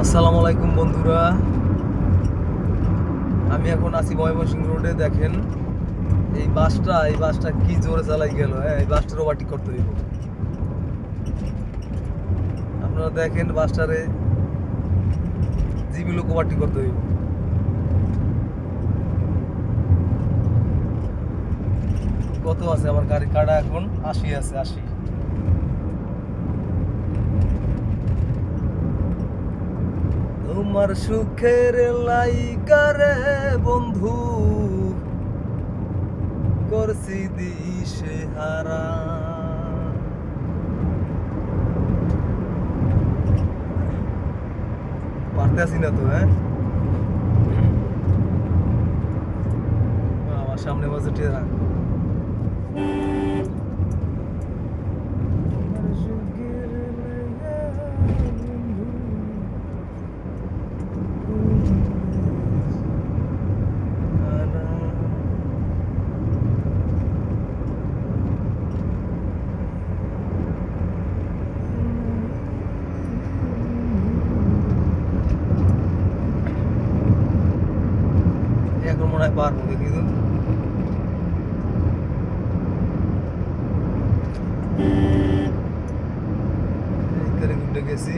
আসসালামু আলাইকুম বন্ধুরা, আমি এখন আছি ময়মনসিংহ রোডে। দেখেন এই বাসটা কি জোরে চালাই গেল। হ্যাঁ, এই বাসটার ওভারটেক করতে হইব। আপনারা দেখেন বাসটারে জিবি লোক ওভারটেক করতে হইব। কত আছে আমার গাড়ি কাটা? এখন 80 আছে, 80। তোমার সুখের লাইগারে বন্ধু করছি দিশে হারা। পারতে আসি না তো। হ্যাঁ, আমার সামনে বাজে ট্রাক। এখন মনে হয় পারবো, দেখি তো। এই করে ঘুরতে গেছি।